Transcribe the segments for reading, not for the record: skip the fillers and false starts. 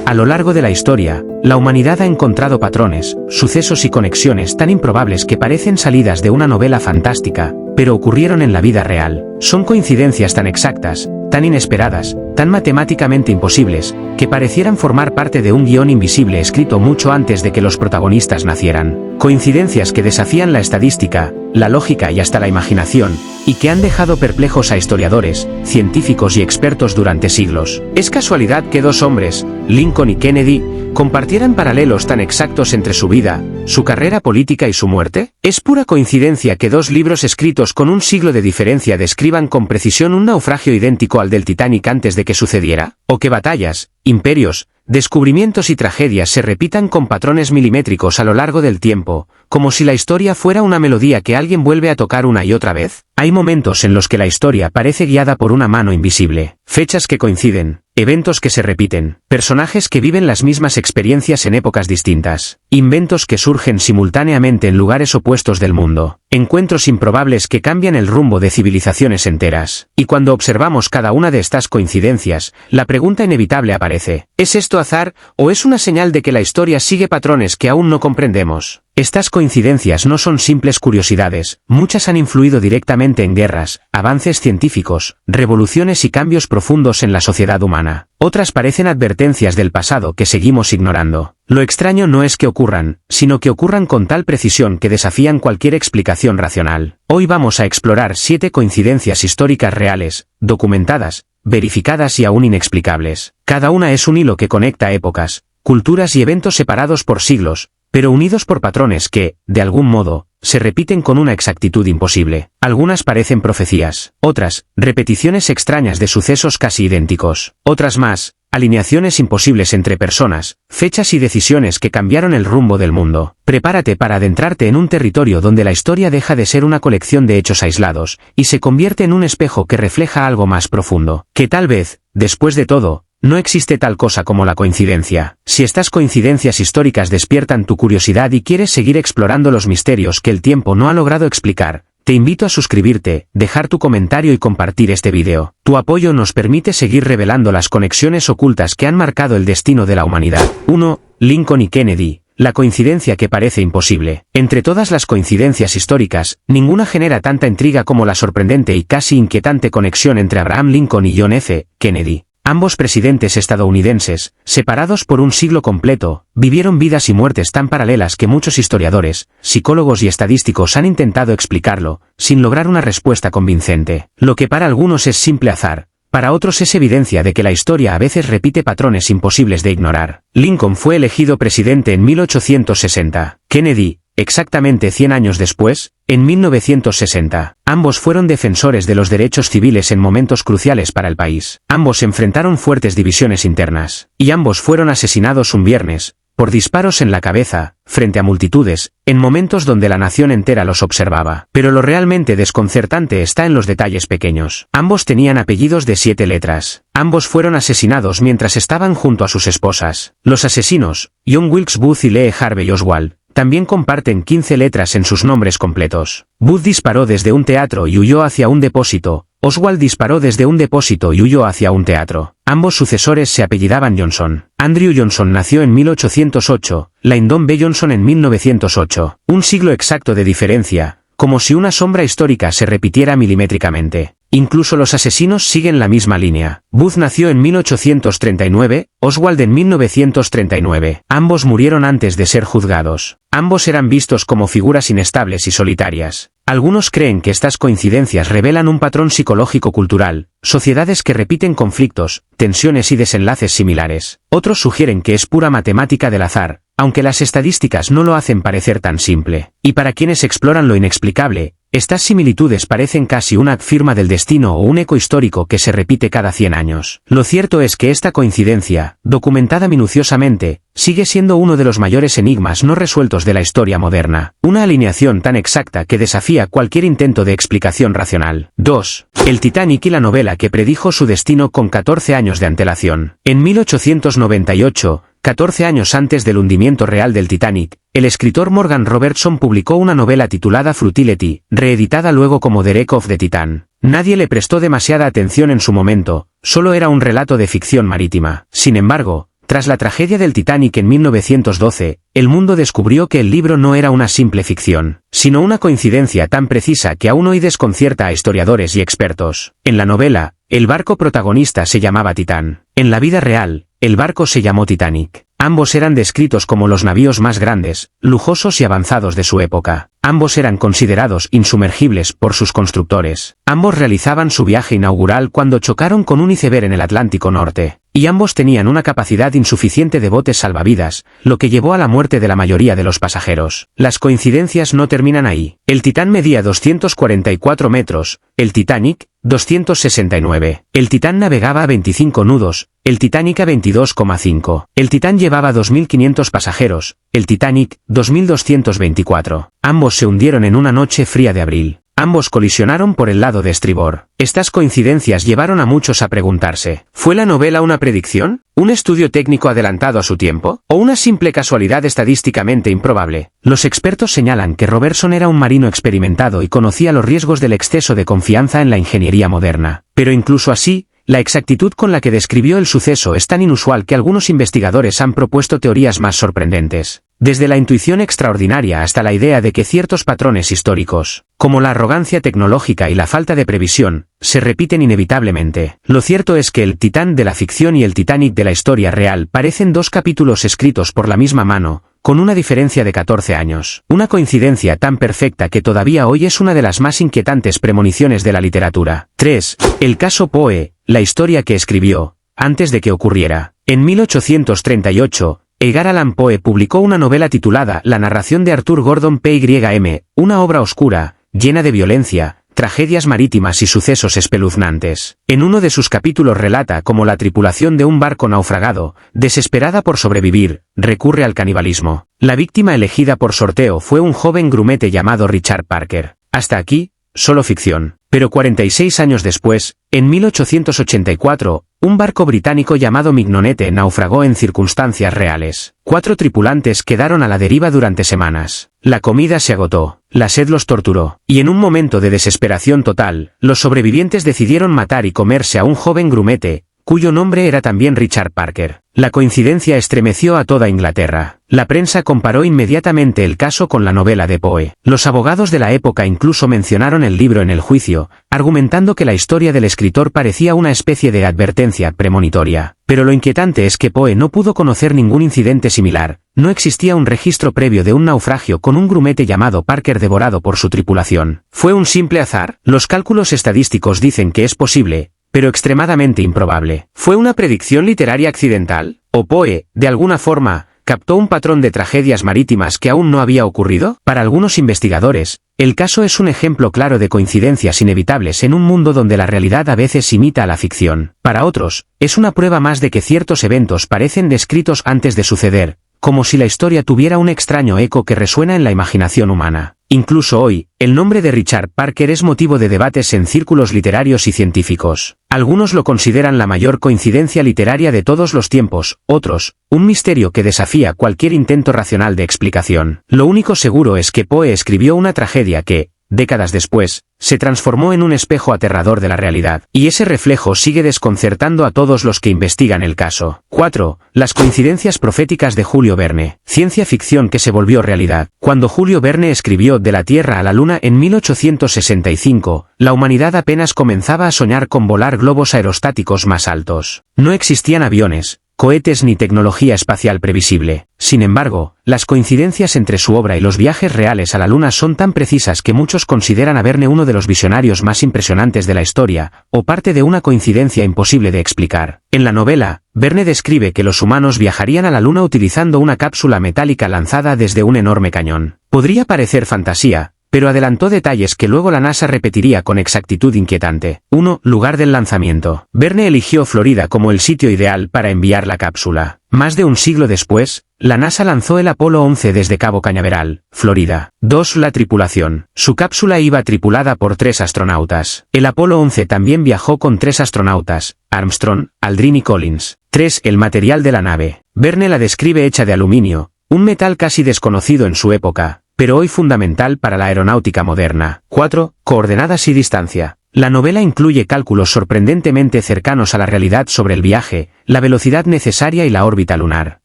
A lo largo de la historia, la humanidad ha encontrado patrones, sucesos y conexiones tan improbables que parecen salidas de una novela fantástica, pero ocurrieron en la vida real. Son coincidencias tan exactas, tan inesperadas, tan matemáticamente imposibles, que parecieran formar parte de un guión invisible escrito mucho antes de que los protagonistas nacieran. Coincidencias que desafían la estadística, la lógica y hasta la imaginación, y que han dejado perplejos a historiadores, científicos y expertos durante siglos. ¿Es casualidad que dos hombres, Lincoln y Kennedy, compartieran paralelos tan exactos entre su vida, su carrera política y su muerte? ¿Es pura coincidencia que dos libros escritos con un siglo de diferencia describan con precisión un naufragio idéntico al del Titanic antes de que sucediera? ¿O que batallas, imperios, descubrimientos y tragedias se repitan con patrones milimétricos a lo largo del tiempo, como si la historia fuera una melodía que alguien vuelve a tocar una y otra vez? Hay momentos en los que la historia parece guiada por una mano invisible, fechas que coinciden, eventos que se repiten, personajes que viven las mismas experiencias en épocas distintas, inventos que surgen simultáneamente en lugares opuestos del mundo, encuentros improbables que cambian el rumbo de civilizaciones enteras. Y cuando observamos cada una de estas coincidencias, la pregunta inevitable aparece: ¿es esto azar, o es una señal de que la historia sigue patrones que aún no comprendemos? Estas coincidencias no son simples curiosidades, muchas han influido directamente en guerras, avances científicos, revoluciones y cambios profundos en la sociedad humana. Otras parecen advertencias del pasado que seguimos ignorando. Lo extraño no es que ocurran, sino que ocurran con tal precisión que desafían cualquier explicación racional. Hoy vamos a explorar 7 coincidencias históricas reales, documentadas, verificadas y aún inexplicables. Cada una es un hilo que conecta épocas, culturas y eventos separados por siglos, pero unidos por patrones que, de algún modo, se repiten con una exactitud imposible. Algunas parecen profecías, otras, repeticiones extrañas de sucesos casi idénticos, otras más, alineaciones imposibles entre personas, fechas y decisiones que cambiaron el rumbo del mundo. Prepárate para adentrarte en un territorio donde la historia deja de ser una colección de hechos aislados, y se convierte en un espejo que refleja algo más profundo, que tal vez, después de todo, no existe tal cosa como la coincidencia. Si estas coincidencias históricas despiertan tu curiosidad y quieres seguir explorando los misterios que el tiempo no ha logrado explicar, te invito a suscribirte, dejar tu comentario y compartir este video. Tu apoyo nos permite seguir revelando las conexiones ocultas que han marcado el destino de la humanidad. 1. Lincoln y Kennedy. La coincidencia que parece imposible. Entre todas las coincidencias históricas, ninguna genera tanta intriga como la sorprendente y casi inquietante conexión entre Abraham Lincoln y John F. Kennedy. Ambos presidentes estadounidenses, separados por un siglo completo, vivieron vidas y muertes tan paralelas que muchos historiadores, psicólogos y estadísticos han intentado explicarlo, sin lograr una respuesta convincente. Lo que para algunos es simple azar, para otros es evidencia de que la historia a veces repite patrones imposibles de ignorar. Lincoln fue elegido presidente en 1860. Kennedy, exactamente 100 años después, en 1960, ambos fueron defensores de los derechos civiles en momentos cruciales para el país. Ambos enfrentaron fuertes divisiones internas, y ambos fueron asesinados un viernes, por disparos en la cabeza, frente a multitudes, en momentos donde la nación entera los observaba. Pero lo realmente desconcertante está en los detalles pequeños. Ambos tenían apellidos de 7 letras. Ambos fueron asesinados mientras estaban junto a sus esposas. Los asesinos, John Wilkes Booth y Lee Harvey Oswald, también comparten 15 letras en sus nombres completos. Booth disparó desde un teatro y huyó hacia un depósito. Oswald disparó desde un depósito y huyó hacia un teatro. Ambos sucesores se apellidaban Johnson. Andrew Johnson nació en 1808, Lyndon B. Johnson en 1908. Un siglo exacto de diferencia, como si una sombra histórica se repitiera milimétricamente. Incluso los asesinos siguen la misma línea. Booth nació en 1839, Oswald en 1939. Ambos murieron antes de ser juzgados. Ambos eran vistos como figuras inestables y solitarias. Algunos creen que estas coincidencias revelan un patrón psicológico cultural, sociedades que repiten conflictos, tensiones y desenlaces similares. Otros sugieren que es pura matemática del azar, aunque las estadísticas no lo hacen parecer tan simple. Y para quienes exploran lo inexplicable, estas similitudes parecen casi una firma del destino o un eco histórico que se repite cada 100 años. Lo cierto es que esta coincidencia, documentada minuciosamente, sigue siendo uno de los mayores enigmas no resueltos de la historia moderna. Una alineación tan exacta que desafía cualquier intento de explicación racional. 2. El Titanic y la novela que predijo su destino con 14 años de antelación. En 1898, 14 años antes del hundimiento real del Titanic, el escritor Morgan Robertson publicó una novela titulada Futility, reeditada luego como The Wreck of the Titan. Nadie le prestó demasiada atención en su momento, solo era un relato de ficción marítima. Sin embargo, Tras la tragedia del Titanic en 1912, el mundo descubrió que el libro no era una simple ficción, sino una coincidencia tan precisa que aún hoy desconcierta a historiadores y expertos. En la novela, el barco protagonista se llamaba Titán. En la vida real, el barco se llamó Titanic. Ambos eran descritos como los navíos más grandes, lujosos y avanzados de su época. Ambos eran considerados insumergibles por sus constructores. Ambos realizaban su viaje inaugural cuando chocaron con un iceberg en el Atlántico Norte. Y ambos tenían una capacidad insuficiente de botes salvavidas, lo que llevó a la muerte de la mayoría de los pasajeros. Las coincidencias no terminan ahí. El Titán medía 244 metros, el Titanic, 269. El Titán navegaba a 25 nudos, el Titanic a 22,5. El Titán llevaba 2.500 pasajeros, el Titanic, 2.224. Ambos se hundieron en una noche fría de abril. Ambos colisionaron por el lado de estribor. Estas coincidencias llevaron a muchos a preguntarse, ¿fue la novela una predicción? ¿Un estudio técnico adelantado a su tiempo? ¿O una simple casualidad estadísticamente improbable? Los expertos señalan que Robertson era un marino experimentado y conocía los riesgos del exceso de confianza en la ingeniería moderna. Pero incluso así, la exactitud con la que describió el suceso es tan inusual que algunos investigadores han propuesto teorías más sorprendentes. Desde la intuición extraordinaria hasta la idea de que ciertos patrones históricos, como la arrogancia tecnológica y la falta de previsión, se repiten inevitablemente. Lo cierto es que el Titán de la ficción y el Titanic de la historia real parecen dos capítulos escritos por la misma mano, con una diferencia de 14 años. Una coincidencia tan perfecta que todavía hoy es una de las más inquietantes premoniciones de la literatura. 3. El caso Poe, la historia que escribió, antes de que ocurriera. En 1838, Edgar Allan Poe publicó una novela titulada La narración de Arthur Gordon Pym, una obra oscura, llena de violencia, tragedias marítimas y sucesos espeluznantes. En uno de sus capítulos relata cómo la tripulación de un barco naufragado, desesperada por sobrevivir, recurre al canibalismo. La víctima elegida por sorteo fue un joven grumete llamado Richard Parker. Hasta aquí, solo ficción. Pero 46 años después, en 1884, un barco británico llamado Mignonette naufragó en circunstancias reales. 4 tripulantes quedaron a la deriva durante semanas. La comida se agotó, la sed los torturó, y en un momento de desesperación total, los sobrevivientes decidieron matar y comerse a un joven grumete, cuyo nombre era también Richard Parker. La coincidencia estremeció a toda Inglaterra. La prensa comparó inmediatamente el caso con la novela de Poe. Los abogados de la época incluso mencionaron el libro en el juicio, argumentando que la historia del escritor parecía una especie de advertencia premonitoria. Pero lo inquietante es que Poe no pudo conocer ningún incidente similar. No existía un registro previo de un naufragio con un grumete llamado Parker devorado por su tripulación. ¿Fue un simple azar? Los cálculos estadísticos dicen que es posible, pero extremadamente improbable. ¿Fue una predicción literaria accidental? ¿O Poe, de alguna forma, captó un patrón de tragedias marítimas que aún no había ocurrido? Para algunos investigadores, el caso es un ejemplo claro de coincidencias inevitables en un mundo donde la realidad a veces imita a la ficción. Para otros, es una prueba más de que ciertos eventos parecen descritos antes de suceder, como si la historia tuviera un extraño eco que resuena en la imaginación humana. Incluso hoy, el nombre de Richard Parker es motivo de debates en círculos literarios y científicos. Algunos lo consideran la mayor coincidencia literaria de todos los tiempos, otros, un misterio que desafía cualquier intento racional de explicación. Lo único seguro es que Poe escribió una tragedia que, décadas después, se transformó en un espejo aterrador de la realidad, y ese reflejo sigue desconcertando a todos los que investigan el caso. 4. Las coincidencias proféticas de Julio Verne. Ciencia ficción que se volvió realidad. Cuando Julio Verne escribió De la Tierra a la Luna en 1865, la humanidad apenas comenzaba a soñar con volar globos aerostáticos más altos. No existían aviones, cohetes ni tecnología espacial previsible. Sin embargo, las coincidencias entre su obra y los viajes reales a la Luna son tan precisas que muchos consideran a Verne uno de los visionarios más impresionantes de la historia, o parte de una coincidencia imposible de explicar. En la novela, Verne describe que los humanos viajarían a la Luna utilizando una cápsula metálica lanzada desde un enorme cañón. Podría parecer fantasía, pero adelantó detalles que luego la NASA repetiría con exactitud inquietante. 1. Lugar del lanzamiento. Verne eligió Florida como el sitio ideal para enviar la cápsula. Más de un siglo después, la NASA lanzó el Apolo 11 desde Cabo Cañaveral, Florida. 2. La tripulación. Su cápsula iba tripulada por 3 astronautas. El Apolo 11 también viajó con 3 astronautas, Armstrong, Aldrin y Collins. 3. El material de la nave. Verne la describe hecha de aluminio, un metal casi desconocido en su época, pero hoy fundamental para la aeronáutica moderna. 4. Coordenadas y distancia. La novela incluye cálculos sorprendentemente cercanos a la realidad sobre el viaje, la velocidad necesaria y la órbita lunar.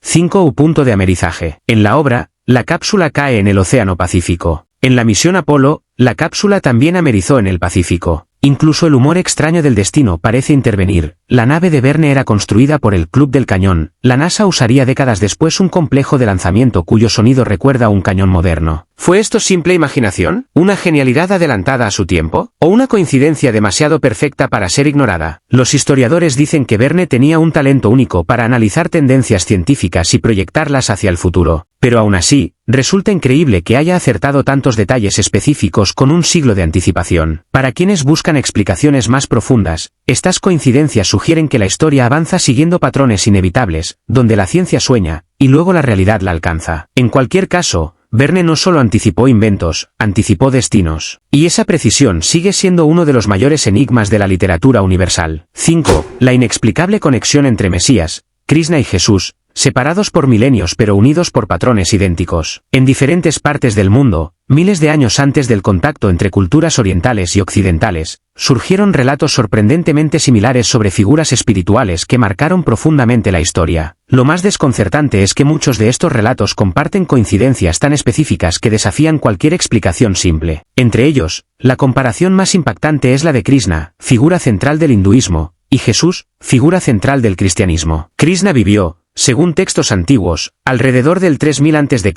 5. Punto de amerizaje. En la obra, la cápsula cae en el Océano Pacífico. En la misión Apolo, la cápsula también amerizó en el Pacífico. Incluso el humor extraño del destino parece intervenir. La nave de Verne era construida por el Club del Cañón. La NASA usaría décadas después un complejo de lanzamiento cuyo sonido recuerda a un cañón moderno. ¿Fue esto simple imaginación? ¿Una genialidad adelantada a su tiempo? ¿O una coincidencia demasiado perfecta para ser ignorada? Los historiadores dicen que Verne tenía un talento único para analizar tendencias científicas y proyectarlas hacia el futuro. Pero aún así, resulta increíble que haya acertado tantos detalles específicos con un siglo de anticipación. Para quienes buscan explicaciones más profundas, estas coincidencias sugieren que la historia avanza siguiendo patrones inevitables, donde la ciencia sueña, y luego la realidad la alcanza. En cualquier caso, Verne no solo anticipó inventos, anticipó destinos. Y esa precisión sigue siendo uno de los mayores enigmas de la literatura universal. 5. La inexplicable conexión entre Mesías, Krishna y Jesús, separados por milenios pero unidos por patrones idénticos. En diferentes partes del mundo, miles de años antes del contacto entre culturas orientales y occidentales, surgieron relatos sorprendentemente similares sobre figuras espirituales que marcaron profundamente la historia. Lo más desconcertante es que muchos de estos relatos comparten coincidencias tan específicas que desafían cualquier explicación simple. Entre ellos, la comparación más impactante es la de Krishna, figura central del hinduismo, y Jesús, figura central del cristianismo. Krishna vivió, según textos antiguos, alrededor del 3000 a.C.,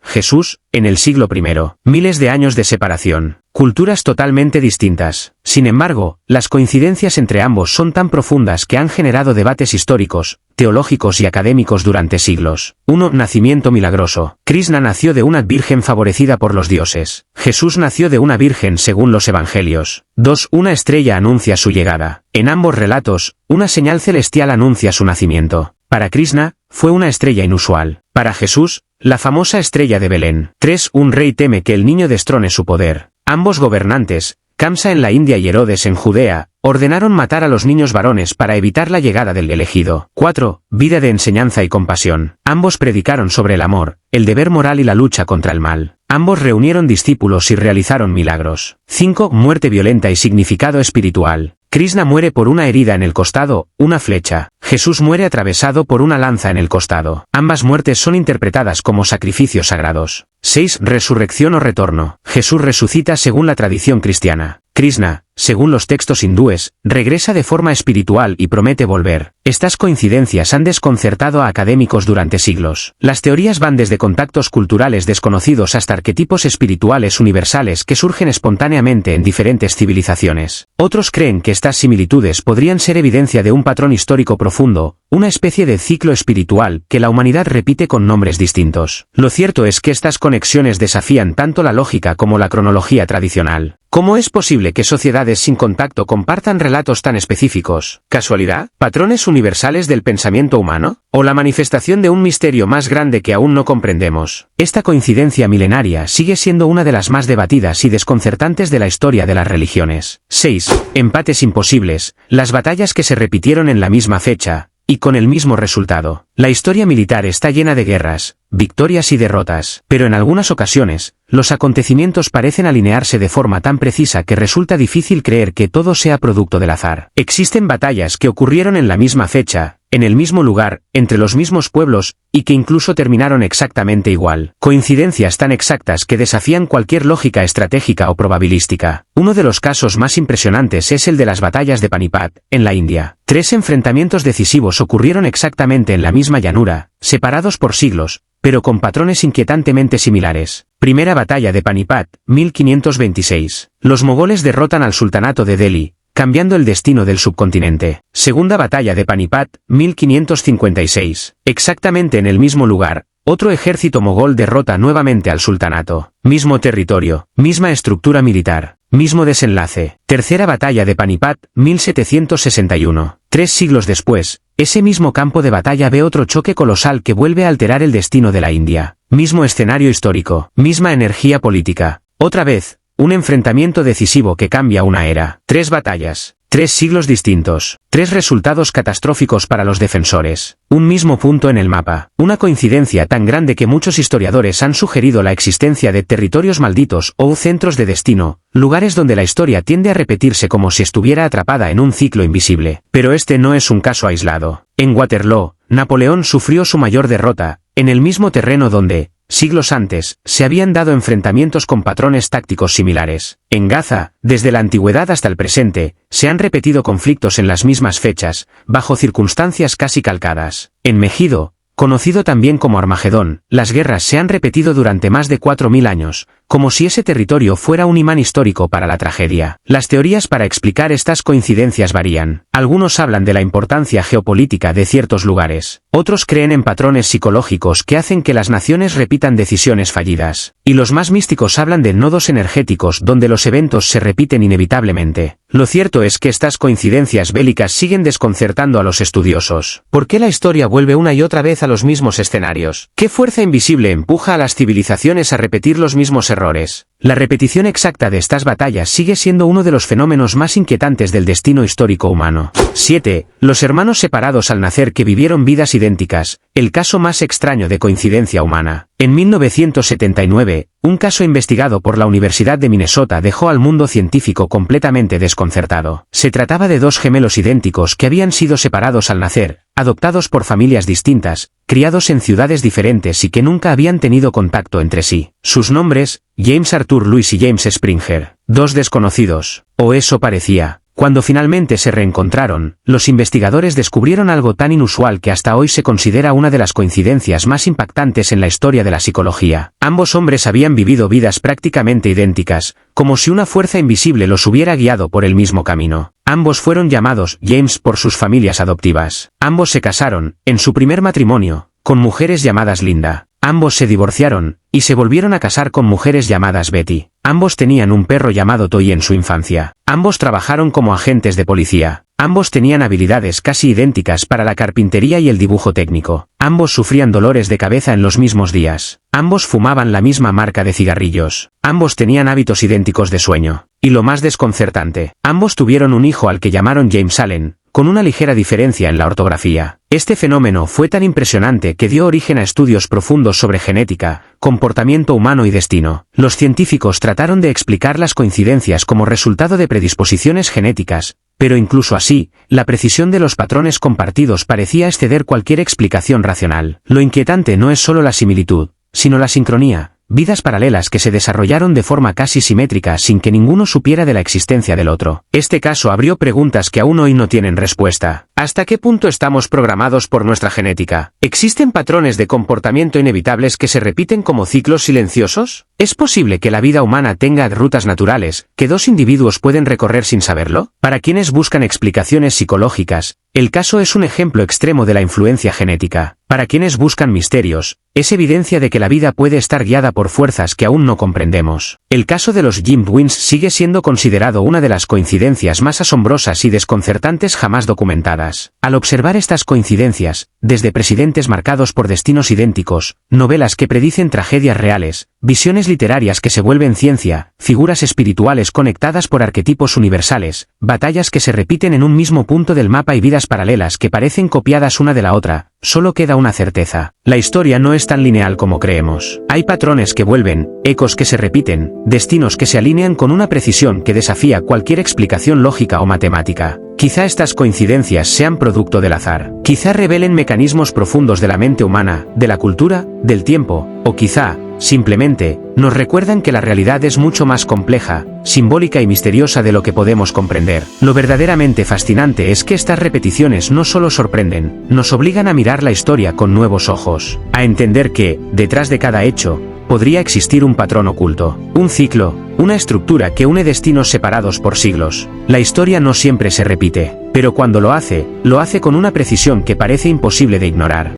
Jesús, en el siglo I. Miles de años de separación. Culturas totalmente distintas. Sin embargo, las coincidencias entre ambos son tan profundas que han generado debates históricos, teológicos y académicos durante siglos. 1. Nacimiento milagroso. Krishna nació de una virgen favorecida por los dioses. Jesús nació de una virgen según los evangelios. 2. Una estrella anuncia su llegada. En ambos relatos, una señal celestial anuncia su nacimiento. Para Krishna, fue una estrella inusual. Para Jesús, la famosa estrella de Belén. 3. Un rey teme que el niño destrone su poder. Ambos gobernantes, Kamsa en la India y Herodes en Judea, ordenaron matar a los niños varones para evitar la llegada del elegido. 4. Vida de enseñanza y compasión. Ambos predicaron sobre el amor, el deber moral y la lucha contra el mal. Ambos reunieron discípulos y realizaron milagros. 5. Muerte violenta y significado espiritual. Krishna muere por una herida en el costado, una flecha. Jesús muere atravesado por una lanza en el costado. Ambas muertes son interpretadas como sacrificios sagrados. 6. Resurrección o retorno. Jesús resucita según la tradición cristiana. Krishna, según los textos hindúes, regresa de forma espiritual y promete volver. Estas coincidencias han desconcertado a académicos durante siglos. Las teorías van desde contactos culturales desconocidos hasta arquetipos espirituales universales que surgen espontáneamente en diferentes civilizaciones. Otros creen que estas similitudes podrían ser evidencia de un patrón histórico profundo, una especie de ciclo espiritual que la humanidad repite con nombres distintos. Lo cierto es que estas conexiones desafían tanto la lógica como la cronología tradicional. ¿Cómo es posible que sociedades sin contacto compartan relatos tan específicos? ¿Casualidad? ¿Patrones universales del pensamiento humano? ¿O la manifestación de un misterio más grande que aún no comprendemos? Esta coincidencia milenaria sigue siendo una de las más debatidas y desconcertantes de la historia de las religiones. 6. Empates imposibles. Las batallas que se repitieron en la misma fecha, y con el mismo resultado. La historia militar está llena de guerras, victorias y derrotas, pero en algunas ocasiones, los acontecimientos parecen alinearse de forma tan precisa que resulta difícil creer que todo sea producto del azar. Existen batallas que ocurrieron en la misma fecha, en el mismo lugar, entre los mismos pueblos, y que incluso terminaron exactamente igual. Coincidencias tan exactas que desafían cualquier lógica estratégica o probabilística. Uno de los casos más impresionantes es el de las batallas de Panipat, en la India. 3 enfrentamientos decisivos ocurrieron exactamente en la misma llanura, separados por siglos, pero con patrones inquietantemente similares. Primera batalla de Panipat, 1526. Los mogoles derrotan al sultanato de Delhi, cambiando el destino del subcontinente. Segunda batalla de Panipat, 1556. Exactamente en el mismo lugar, otro ejército mogol derrota nuevamente al sultanato. Mismo territorio, misma estructura militar, mismo desenlace. Tercera batalla de Panipat, 1761. 3 siglos después, ese mismo campo de batalla ve otro choque colosal que vuelve a alterar el destino de la India. Mismo escenario histórico, misma energía política. Otra vez, un enfrentamiento decisivo que cambia una era. 3 batallas, 3 siglos distintos. 3 resultados catastróficos para los defensores. Un mismo punto en el mapa. Una coincidencia tan grande que muchos historiadores han sugerido la existencia de territorios malditos o centros de destino, lugares donde la historia tiende a repetirse como si estuviera atrapada en un ciclo invisible. Pero este no es un caso aislado. En Waterloo, Napoleón sufrió su mayor derrota, en el mismo terreno donde, siglos antes, se habían dado enfrentamientos con patrones tácticos similares. En Gaza, desde la antigüedad hasta el presente, se han repetido conflictos en las mismas fechas, bajo circunstancias casi calcadas. En Megido, conocido también como Armagedón, las guerras se han repetido durante más de 4000 años, como si ese territorio fuera un imán histórico para la tragedia. Las teorías para explicar estas coincidencias varían. Algunos hablan de la importancia geopolítica de ciertos lugares. Otros creen en patrones psicológicos que hacen que las naciones repitan decisiones fallidas. Y los más místicos hablan de nodos energéticos donde los eventos se repiten inevitablemente. Lo cierto es que estas coincidencias bélicas siguen desconcertando a los estudiosos. ¿Por qué la historia vuelve una y otra vez a los mismos escenarios? ¿Qué fuerza invisible empuja a las civilizaciones a repetir los mismos errores? La repetición exacta de estas batallas sigue siendo uno de los fenómenos más inquietantes del destino histórico humano. 7. Los hermanos separados al nacer que vivieron vidas idénticas, el caso más extraño de coincidencia humana. En 1979, un caso investigado por la Universidad de Minnesota dejó al mundo científico completamente desconcertado. Se trataba de 2 gemelos idénticos que habían sido separados al nacer, adoptados por familias distintas, criados en ciudades diferentes y que nunca habían tenido contacto entre sí. Sus nombres, James Arthur Lewis y James Springer, 2 desconocidos, o eso parecía. Cuando finalmente se reencontraron, los investigadores descubrieron algo tan inusual que hasta hoy se considera una de las coincidencias más impactantes en la historia de la psicología. Ambos hombres habían vivido vidas prácticamente idénticas, como si una fuerza invisible los hubiera guiado por el mismo camino. Ambos fueron llamados James por sus familias adoptivas. Ambos se casaron, en su primer matrimonio, con mujeres llamadas Linda. Ambos se divorciaron, y se volvieron a casar con mujeres llamadas Betty. Ambos tenían un perro llamado Toy en su infancia. Ambos trabajaron como agentes de policía. Ambos tenían habilidades casi idénticas para la carpintería y el dibujo técnico. Ambos sufrían dolores de cabeza en los mismos días. Ambos fumaban la misma marca de cigarrillos. Ambos tenían hábitos idénticos de sueño. Y lo más desconcertante, ambos tuvieron un hijo al que llamaron James Allen, con una ligera diferencia en la ortografía. Este fenómeno fue tan impresionante que dio origen a estudios profundos sobre genética, comportamiento humano y destino. Los científicos trataron de explicar las coincidencias como resultado de predisposiciones genéticas, pero incluso así, la precisión de los patrones compartidos parecía exceder cualquier explicación racional. Lo inquietante no es solo la similitud, sino la sincronía. Vidas paralelas que se desarrollaron de forma casi simétrica sin que ninguno supiera de la existencia del otro. Este caso abrió preguntas que aún hoy no tienen respuesta. ¿Hasta qué punto estamos programados por nuestra genética? ¿Existen patrones de comportamiento inevitables que se repiten como ciclos silenciosos? ¿Es posible que la vida humana tenga rutas naturales que 2 individuos pueden recorrer sin saberlo? Para quienes buscan explicaciones psicológicas, el caso es un ejemplo extremo de la influencia genética. Para quienes buscan misterios, es evidencia de que la vida puede estar guiada por fuerzas que aún no comprendemos. El caso de los Jim Twins sigue siendo considerado una de las coincidencias más asombrosas y desconcertantes jamás documentadas. Al observar estas coincidencias, desde presidentes marcados por destinos idénticos, novelas que predicen tragedias reales, visiones literarias que se vuelven ciencia, figuras espirituales conectadas por arquetipos universales, batallas que se repiten en un mismo punto del mapa y vidas paralelas que parecen copiadas una de la otra, solo queda una certeza. La historia no es tan lineal como creemos. Hay patrones que vuelven, ecos que se repiten, destinos que se alinean con una precisión que desafía cualquier explicación lógica o matemática. Quizá estas coincidencias sean producto del azar. Quizá revelen mecanismos profundos de la mente humana, de la cultura, del tiempo, o quizá, simplemente, nos recuerdan que la realidad es mucho más compleja, simbólica y misteriosa de lo que podemos comprender. Lo verdaderamente fascinante es que estas repeticiones no solo sorprenden, nos obligan a mirar la historia con nuevos ojos, a entender que, detrás de cada hecho, podría existir un patrón oculto, un ciclo, una estructura que une destinos separados por siglos. La historia no siempre se repite, pero cuando lo hace con una precisión que parece imposible de ignorar.